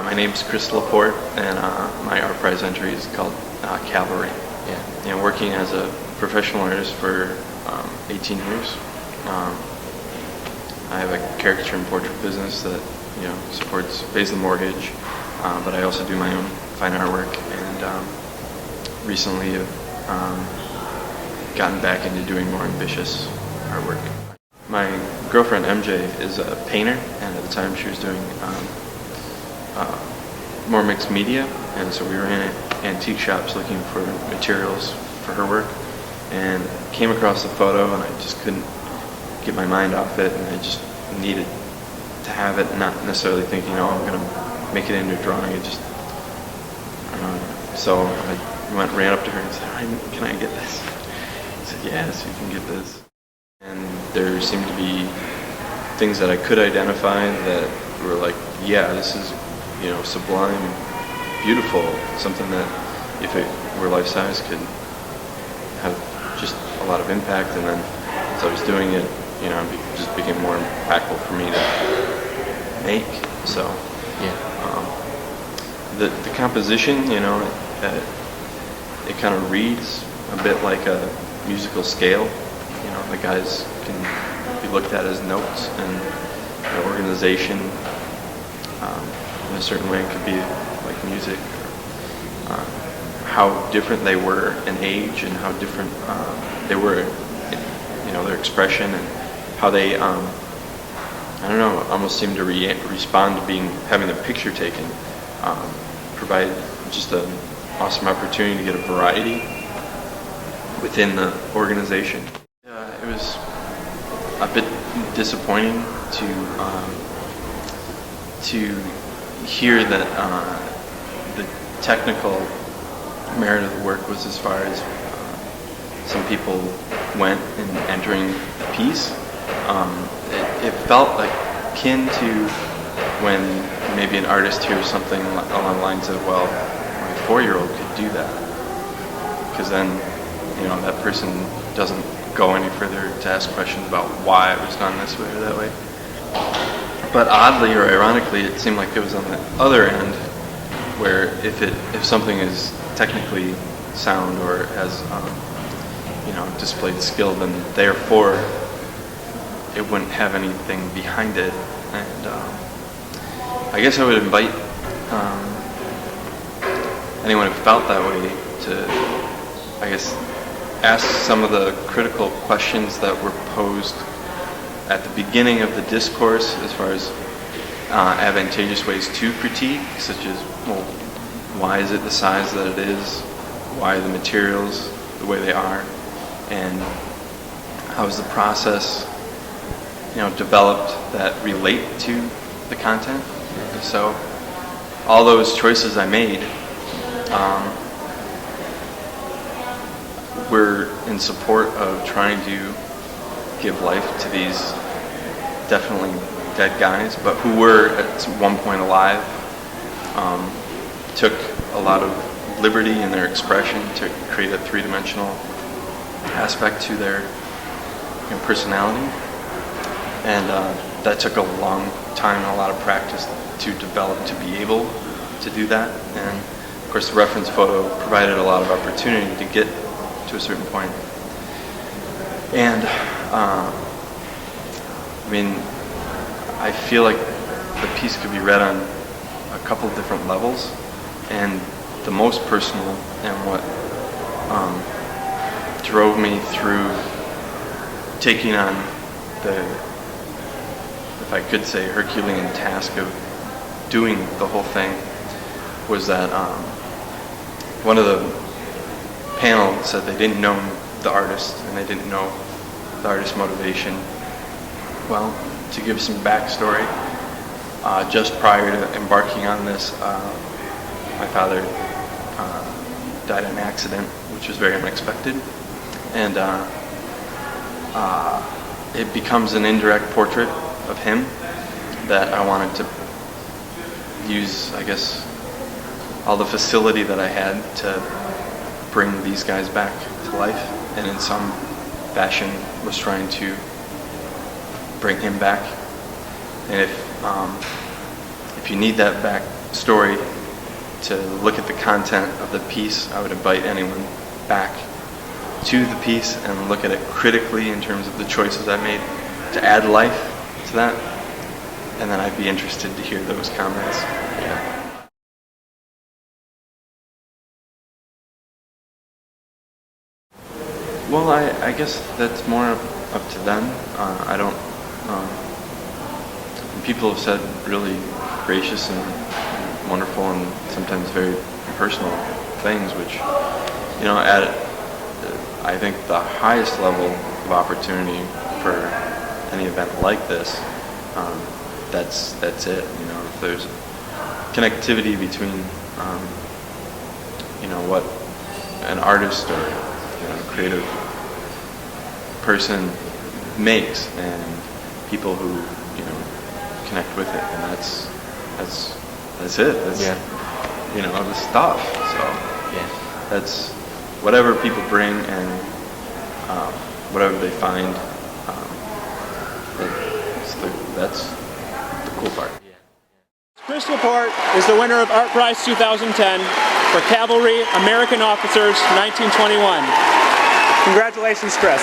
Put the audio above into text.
My name's LaPorte, and my ArtPrize entry is called Cavalry. Yeah. Working as a professional artist for 18 years. I have a caricature and portrait business that supports pays the mortgage, but I also do my own fine artwork, and recently have gotten back into doing more ambitious artwork. My girlfriend MJ is a painter, and at the time she was doing more mixed media, and so we were in antique shops looking for materials for her work, and came across the photo, and I just couldn't get my mind off it, and I just needed to have it, not necessarily thinking, oh, I'm going to make it into a drawing. It just, so I ran up to her and said, can I get this? She said, yes, you can get this. And there seemed to be things that I could identify that were like, yeah, this is, sublime, beautiful, something that if it were life-size could have just a lot of impact. And then as I was doing it, it just became more impactful for me to make. So the composition, it kind of reads a bit like a musical scale. The guys can be looked at as notes, and the organization in a certain way could be like music. How different they were in age, and how different they were in, their expression, and how they, almost seemed to respond to having their picture taken. Provide just an awesome opportunity to get a variety within the organization. It was a bit disappointing to hear that the technical merit of the work was as far as some people went in entering the piece. It felt like akin to when maybe an artist hears something along the lines of, well, my 4-year-old could do that. Because then, that person doesn't go any further to ask questions about why it was done this way or that way. But oddly or ironically, it seemed like it was on the other end, where if something is technically sound or has displayed skill, then therefore it wouldn't have anything behind it. And I guess I would invite anyone who felt that way to, I guess, ask some of the critical questions that were posed at the beginning of the discourse, as far as advantageous ways to critique, such as, well, why is it the size that it is? Why are the materials the way they are? And how is the process, developed that relate to the content? So all those choices I made were in support of trying to give life to these definitely dead guys, but who were at one point alive. Took a lot of liberty in their expression to create a three-dimensional aspect to their personality, and that took a long time and a lot of practice to develop to be able to do that. And of course, the reference photo provided a lot of opportunity to get to a certain point. And I feel like the piece could be read on a couple of different levels, and the most personal and what drove me through taking on the, if I could say, Herculean task of doing the whole thing was that one of the panel said they didn't know the artist, and they didn't know the artist's motivation. Well, to give some backstory, just prior to embarking on this, my father died in an accident, which was very unexpected, and it becomes an indirect portrait of him that I wanted to use, I guess, all the facility that I had to bring these guys back to life, and in some fashion was trying to bring him back. And if you need that back story, to look at the content of the piece. I would invite anyone back to the piece and look at it critically in terms of the choices I made to add life to that, and then I'd be interested to hear those comments. Yeah. Well, I guess that's more up to them. I don't. People have said really gracious and wonderful and sometimes very personal things, which, you know, at I think the highest level of opportunity for any event like this, that's it. You know, if there's connectivity between, you know, what an artist or, you know, creative person makes and people who, you know, connect with it, and that's it. That's, you know, the stuff. So that's whatever people bring and whatever they find. That's the cool part. Chris LaPorte is the winner of ArtPrize 2010 for Cavalry American Officers 1921. Congratulations, Chris.